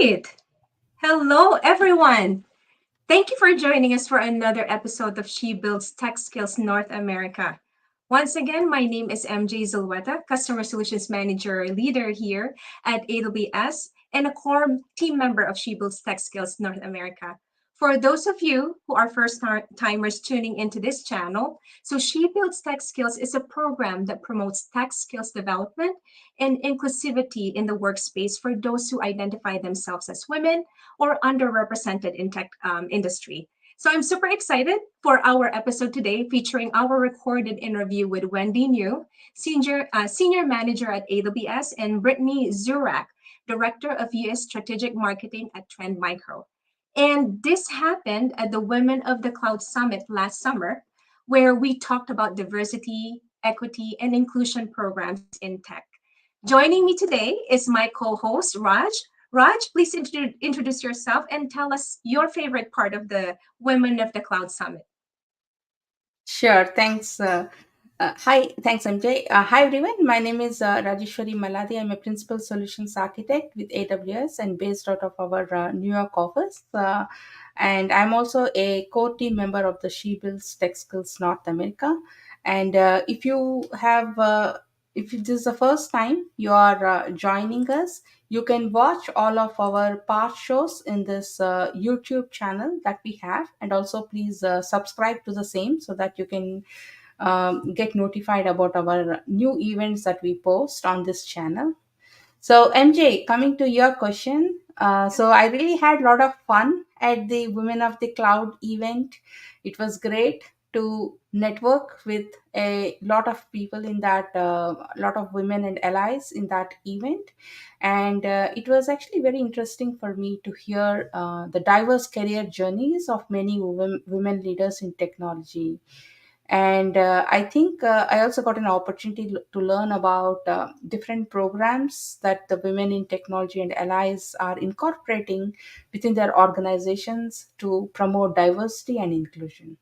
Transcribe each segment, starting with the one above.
right. Hello, everyone. Thank you for joining us for another episode of She Builds Tech Skills North America. Once again, my name is MJ Zulweta, Customer Solutions Manager leader here at AWS and a core team member of She Builds Tech Skills North America. For those of you who are first timers tuning into this channel, so She Builds Tech Skills is a program that promotes tech skills development and inclusivity in the workspace for those who identify themselves as women or underrepresented in tech industry. So I'm super excited for our episode today featuring our recorded interview with Wendy Neu, Senior Manager at AWS, and Brittany Zurak, Director of US Strategic Marketing at Trend Micro. And this happened at the Women of the Cloud Summit last summer, where we talked about diversity, equity, and inclusion programs in tech. Joining me today is my co-host, Raj. Raj, please introduce yourself and tell us your favorite part of the Women of the Cloud Summit. Sure, thanks. Thanks, MJ. Hi, everyone. My name is Rajeshwari Maladi. I'm a Principal Solutions Architect with AWS and based out of our New York office. And I'm also a core team member of the She Builds Tech Skills North America. And if this is the first time you are joining us, you can watch all of our past shows in this YouTube channel that we have, and also please subscribe to the same so that you can get notified about our new events that we post on this channel. So, MJ, coming to your question, so I really had a lot of fun at the Women of the Cloud event. It was great to network with a lot of people in that, lot of women and allies in that event. And it was actually very interesting for me to hear the diverse career journeys of many women leaders in technology. And I think I also got an opportunity to learn about different programs that the women in technology and allies are incorporating within their organizations to promote diversity and inclusion.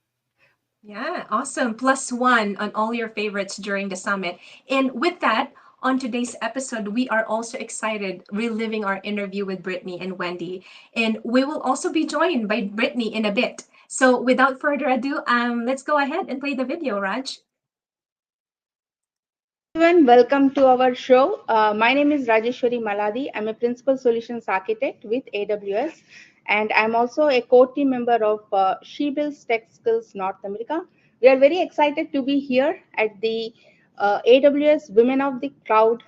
Yeah, awesome. Plus one on all your favorites during the summit. And with that, on today's episode, we are also excited reliving our interview with Brittany and Wendy. And we will also be joined by Brittany in a bit. So without further ado, let's go ahead and play the video, Raj. Everyone, welcome to our show. My name is Rajeshwari Maladi. I'm a Principal Solutions Architect with AWS, and I'm also a core team member of She Builds Tech Skills North America. We are very excited to be here at the AWS Women of the Cloud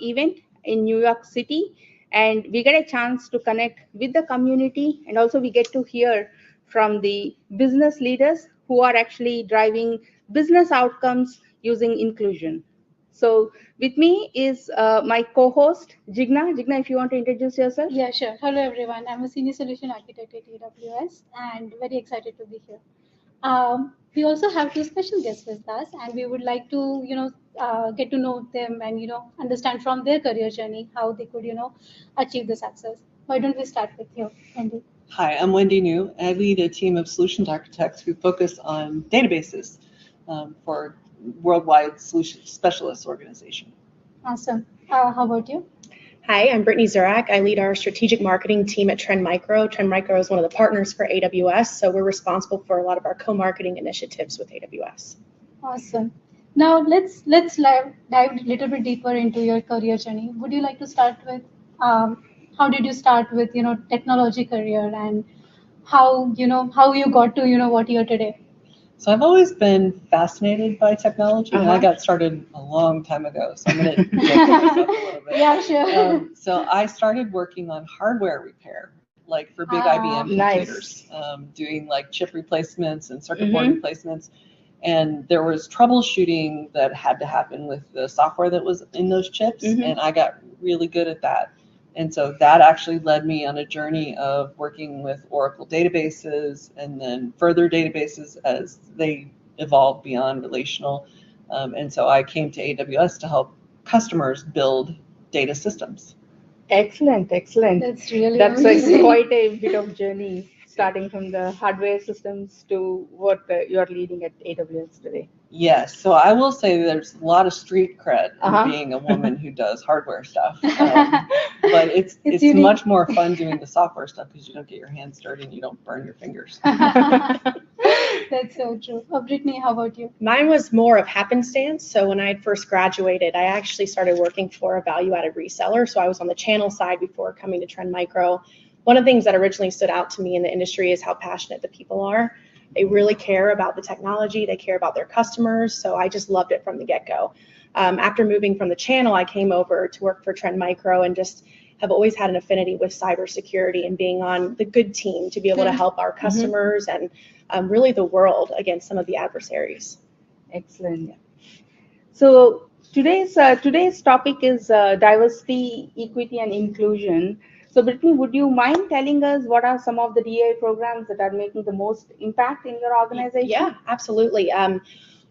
event in New York City, and we get a chance to connect with the community, and also we get to hear from the business leaders who are actually driving business outcomes using inclusion. So with me is my co-host Jigna. Jigna, if you want to introduce yourself. Yeah, sure. Hello, everyone. I'm a senior solution architect at AWS and very excited to be here. We also have two special guests with us, and we would like to, get to know them and, understand from their career journey how they could, achieve the success. Why don't we start with you, Wendy? Hi, I'm Wendy Neu. I lead a team of solutions architects who focus on databases for worldwide solution specialist organization. Awesome. How about you? Hi, I'm Brittany Zurak. I lead our strategic marketing team at Trend Micro. Trend Micro is one of the partners for AWS, so we're responsible for a lot of our co-marketing initiatives with AWS. Awesome. Now let's dive a little bit deeper into your career journey. Would you like to start with how did you start with technology career and how you got to what you're today? So I've always been fascinated by technology, and I got started a long time ago. So I'm going to up a little bit. Yeah, sure. So I started working on hardware repair, like for big IBM computers, doing like chip replacements and circuit board replacements. And there was troubleshooting that had to happen with the software that was in those chips, and I got really good at that. And so that actually led me on a journey of working with Oracle databases and then further databases as they evolved beyond relational. And so I came to AWS to help customers build data systems. Excellent. That's really That's amazing. quite a bit of journey. starting from the hardware systems to what you're leading at AWS today? Yes, so I will say there's a lot of street cred Uh-huh. in being a woman who does hardware stuff. But it's unique. much more fun doing the software stuff because you don't get your hands dirty and you don't burn your fingers. That's so true. Brittany, how about you? Mine was more of happenstance. So when I had first graduated, I actually started working for a value-added reseller. So I was on the channel side before coming to Trend Micro. One of the things that originally stood out to me in the industry is how passionate the people are. They really care about the technology. They care about their customers. So I just loved it from the get-go. After moving from the channel, I came over to work for Trend Micro and just have always had an affinity with cybersecurity and being on the good team to be able to help our customers and really the world against some of the adversaries. Excellent. So today's topic is diversity, equity, and inclusion. So Brittany, would you mind telling us what are some of the DEI programs that are making the most impact in your organization? Yeah, absolutely.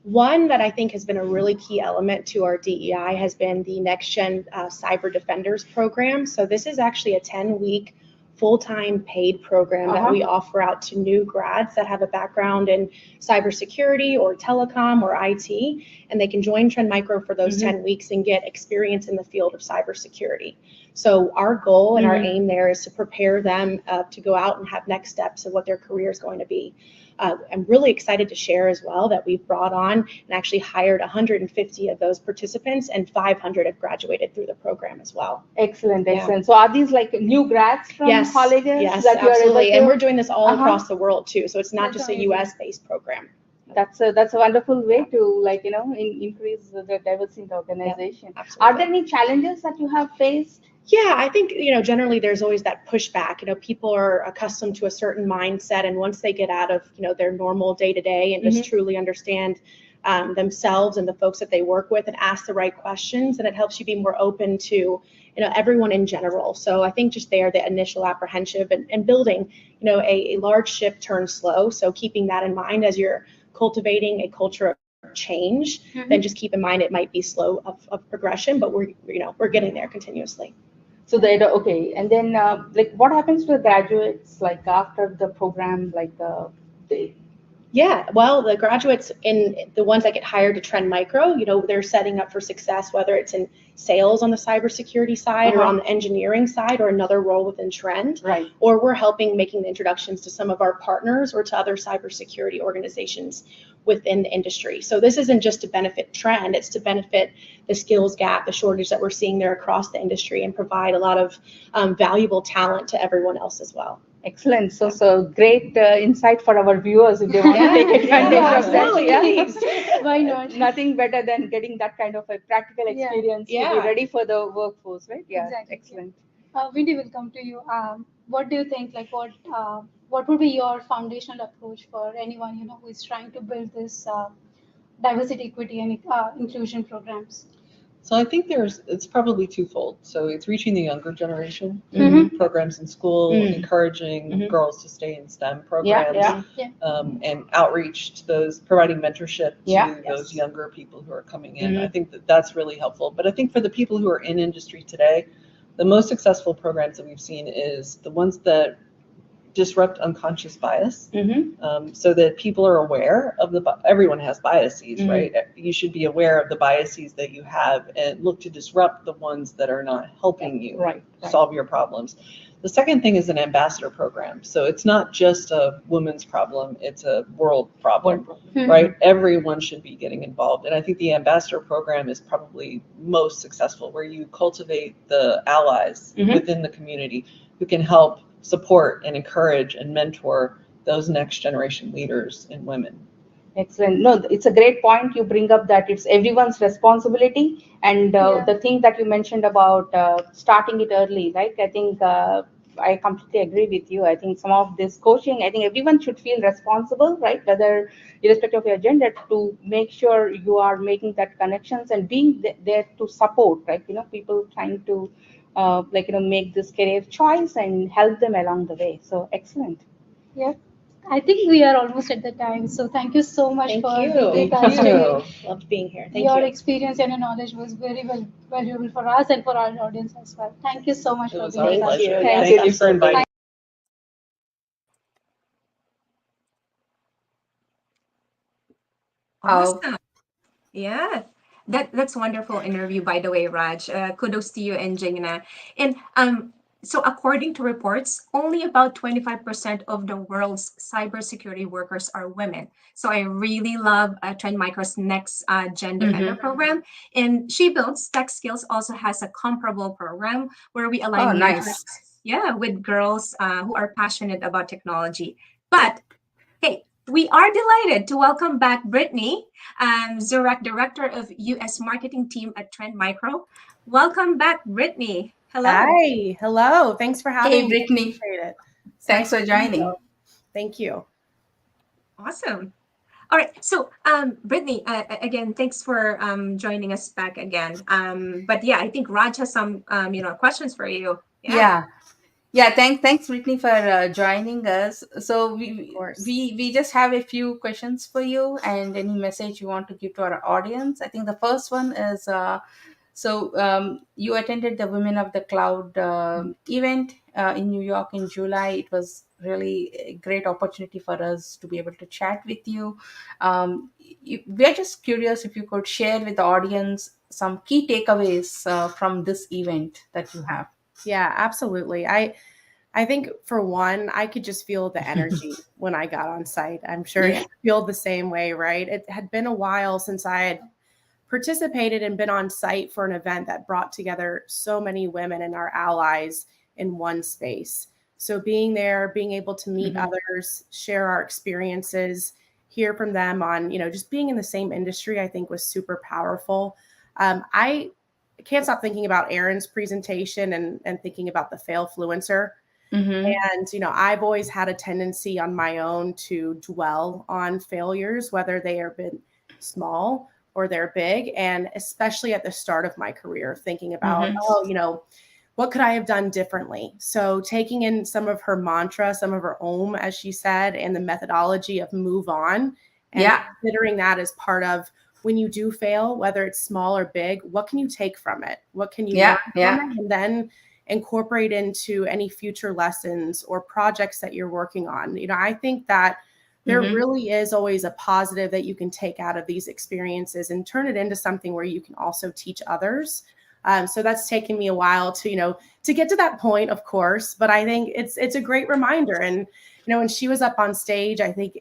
One that I think has been a really key element to our DEI has been the Next Gen Cyber Defenders program. So this is actually a 10-week full-time paid program that we offer out to new grads that have a background in cybersecurity or telecom or IT, and they can join Trend Micro for those 10 weeks and get experience in the field of cybersecurity. So our goal and our aim there is to prepare them to go out and have next steps of what their career is going to be. I'm really excited to share as well that we've brought on and actually hired 150 of those participants, and 500 have graduated through the program as well. Excellent, excellent. So are these like new grads from colleges? Yes, that absolutely. You're able to... And we're doing this all across the world too. So it's not That's just a amazing. US-based program. That's a wonderful way to increase the diversity in the organization. Absolutely. Are there any challenges that you have faced? Yeah, I think, generally there's always that pushback. People are accustomed to a certain mindset, and once they get out of, their normal day-to-day and just truly understand themselves and the folks that they work with and ask the right questions, and it helps you be more open to, everyone in general. So I think just there, the initial apprehension and building, a large ship turns slow. So keeping that in mind as you're cultivating a culture of change, then just keep in mind it might be slow of progression, but we're getting there continuously. So okay, and then what happens to the graduates after the program, Yeah, well, the graduates in the ones that get hired to Trend Micro, they're setting up for success, whether it's in sales on the cybersecurity side or on the engineering side or another role within Trend. Right. Or we're helping making the introductions to some of our partners or to other cybersecurity organizations within the industry. So this isn't just to benefit Trend, it's to benefit the skills gap, the shortage that we're seeing there across the industry, and provide a lot of valuable talent to everyone else as well. Excellent. So great insight for our viewers if they want to take advantage of that. Why not? Nothing better than getting that kind of a practical experience to be ready for the workforce, right? Yeah, Exactly. excellent. Wendy, will come to you. What do you think? What would be your foundational approach for anyone who is trying to build this diversity, equity, and inclusion programs? So I think it's probably twofold. So it's reaching the younger generation, programs in school, encouraging girls to stay in STEM programs, and outreach to those, providing mentorship to those younger people who are coming in. I think that's really helpful. But I think for the people who are in industry today, the most successful programs that we've seen is the ones that disrupt unconscious bias, so that people are aware of everyone has biases, right? You should be aware of the biases that you have and look to disrupt the ones that are not helping you solve your problems. The second thing is an ambassador program. So it's not just a women's problem, it's a world problem, right? Everyone should be getting involved. And I think the ambassador program is probably most successful, where you cultivate the allies within the community who can help support and encourage and mentor those next generation leaders and women. Excellent. No, it's a great point you bring up, that it's everyone's responsibility. And the thing that you mentioned about starting it early, right? I think I completely agree with you. I think some of this coaching, I think everyone should feel responsible, right? Whether irrespective of your gender, to make sure you are making that connections and being there to support, right? People trying to make this career choice and help them along the way. So excellent. Yeah, I think we are almost at the time. So thank you so much for being with us Thank today. you. Loved being here. Thank Your you. experience and your knowledge was very valuable for us and for our audience as well. Thank you so much It for was being our with us. pleasure. Thank Thank you. you for inviting Oh, Awesome. Yeah. That's wonderful interview, by the way, Raj. Kudos to you and Jingna. And so according to reports, only about 25% of the world's cybersecurity workers are women. So I really love Trend Micro's next Gen Defender mm-hmm. program. And She Builds Tech Skills also has a comparable program where we Oh, align nice. mentors, yeah, with girls who are passionate about technology. But hey, we are delighted to welcome back Brittany Zurak, Director of US Marketing Team at Trend Micro. Welcome back, Brittany. Hello. Hi, hello. Thanks for having Hey, me. Brittany. Appreciate it. It's Thanks nice to for see you. joining. Thank you. Awesome. All right. So, Brittany, again, thanks for joining us back again. But yeah, I think Raj has some, questions for you. Yeah. Yeah. Yeah, thanks, Brittany, for joining us. So Of course. we just have a few questions for you, and any message you want to give to our audience. I think the first one is you attended the Women of the Cloud event in New York in July. It was really a great opportunity for us to be able to chat with you. We're just curious if you could share with the audience some key takeaways from this event that you have. Yeah, absolutely. I think for one, I could just feel the energy when I got on site. I'm sure Yeah. you feel the same way, right? It had been a while since I had participated and been on site for an event that brought together so many women and our allies in one space. So being there, being able to meet Mhm. others, share our experiences, hear from them on, just being in the same industry, I think was super powerful. I can't stop thinking about Erin's presentation and thinking about the fail fluencer. Mm-hmm. And, I've always had a tendency on my own to dwell on failures, whether they have been small or they're big. And especially at the start of my career, thinking about, Mm-hmm. what could I have done differently? So taking in some of her mantra, some of her as she said, and the methodology of move on and Yeah. considering that as part of when you do fail, whether it's small or big, what can you take from it? What can you learn Yeah. from Yeah. it? And then incorporate into any future lessons or projects that you're working on. I think that there Mm-hmm. really is always a positive that you can take out of these experiences and turn it into something where you can also teach others. So that's taken me a while to get to that point, of course, but I think it's a great reminder. And, when she was up on stage, I think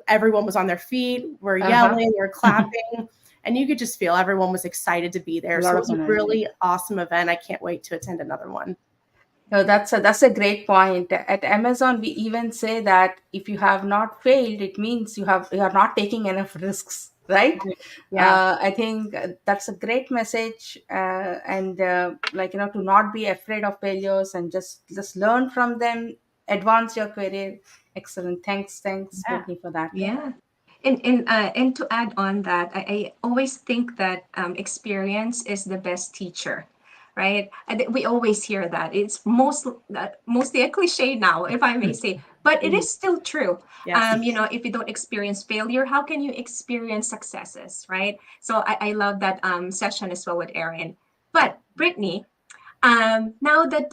everyone was on their feet, we're Uh-huh. yelling, we're clapping, and you could just feel everyone was excited to be there. A So lot it of was a energy. really awesome event. I can't wait to attend another one. No, that's a great point. At Amazon, we even say that if you have not failed, it means you are not taking enough risks, right? Yeah. I think that's a great message, and to not be afraid of failures and just learn from them, advance your career. Excellent. Thanks, Yeah. Brittany, for that. Yeah. And to add on that, I always think that experience is the best teacher, right? We always hear that. It's mostly a cliche now, if I may say, but it is still true. Yes. If you don't experience failure, how can you experience successes, right? So I love that session as well with Erin. But Brittany, now that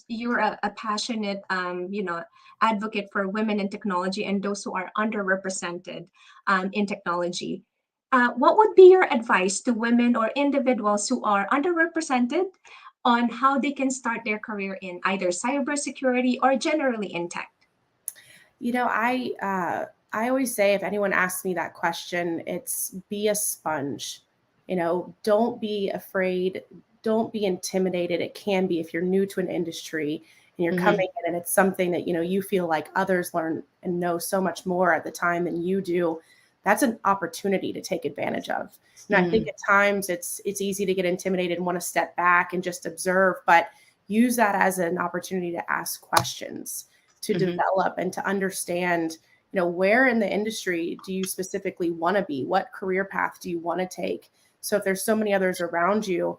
you're a passionate advocate for women in technology and those who are underrepresented in technology, what would be your advice to women or individuals who are underrepresented on how they can start their career in either cybersecurity or generally in tech? I always say if anyone asks me that question, it's be a sponge. Don't be afraid. Don't be intimidated. It can be if you're new to an industry and you're Mm-hmm. coming in and it's something that you feel like others learn and know so much more at the time than you do. That's an opportunity to take advantage of. And I think Mm-hmm. at times it's easy to get intimidated and want to step back and just observe, but use that as an opportunity to ask questions, to Mm-hmm. develop and to understand, where in the industry do you specifically want to be? What career path do you want to take? So if there's so many others around you,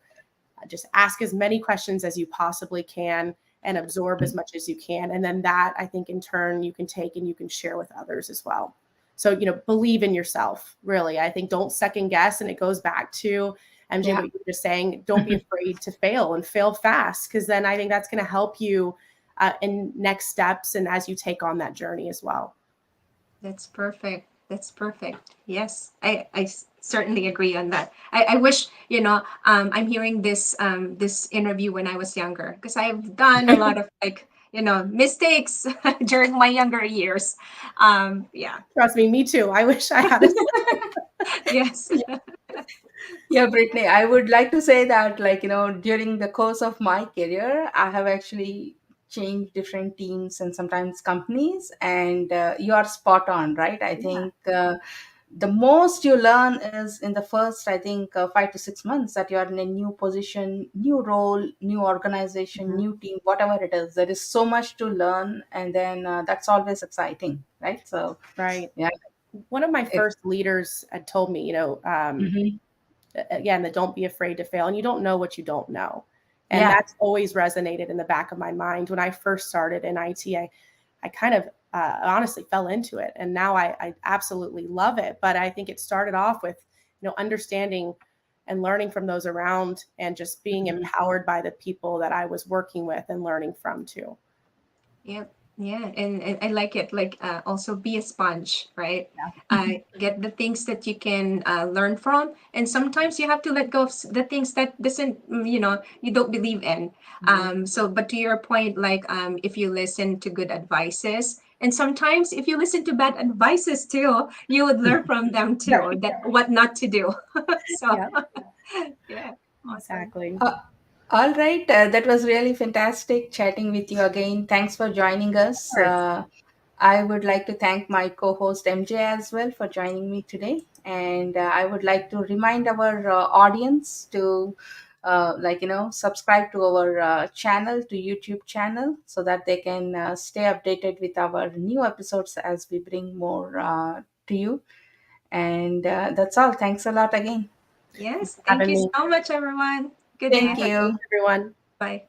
just ask as many questions as you possibly can and absorb as much as you can. And then that, I think, in turn, you can take and you can share with others as well. So, believe in yourself, really. I think don't second guess. And it goes back to, MJ, Yeah. what you were just saying, don't be afraid to fail and fail fast, because then I think that's going to help you in next steps and as you take on that journey as well. That's perfect. That's perfect. Yes, I certainly agree on that. I wish, I'm hearing this interview when I was younger, because I've done a lot of, like, mistakes during my younger years. Yeah. Trust me too. I wish I had a Yes. Yeah, Brittany, I would like to say that, like, during the course of my career, I have actually changed different teams and sometimes companies, and you are spot on, right? I think the most you learn is in the first, I think, 5 to 6 months that you are in a new position, new role, new organization, new team, whatever it is. There is so much to learn, and then that's always exciting, right? So, right. yeah. One of my It, first leaders had told me, mhm. again, that don't be afraid to fail, and you don't know what you don't know. And Yeah. that's always resonated in the back of my mind. When I first started in IT, I kind of honestly fell into it, and now I absolutely love it. But I think it started off with, understanding and learning from those around, and just being Mhm. empowered by the people that I was working with and learning from too. Yeah, yeah, and I like it. Like, also be a sponge, right? Get the things that you can learn from, and sometimes you have to let go of the things that doesn't, you don't believe in. So, but to your point, like, if you listen to good advices, and sometimes if you listen to bad advices too, you would learn from them too, Right. that what not to do. So, Yeah, yeah, awesome. exactly. Uh, all right. That was really fantastic chatting with you again. Thanks for joining Of us. course. I would like to thank my co host MJ as well for joining me today. And I would like to remind our audience to, subscribe to our channel, to YouTube channel, so that they can stay updated with our new episodes as we bring more to you. And that's all. Thanks a lot again. Yes, thank Having you me. so much, everyone. Good Thank day. you. Everyone. Bye.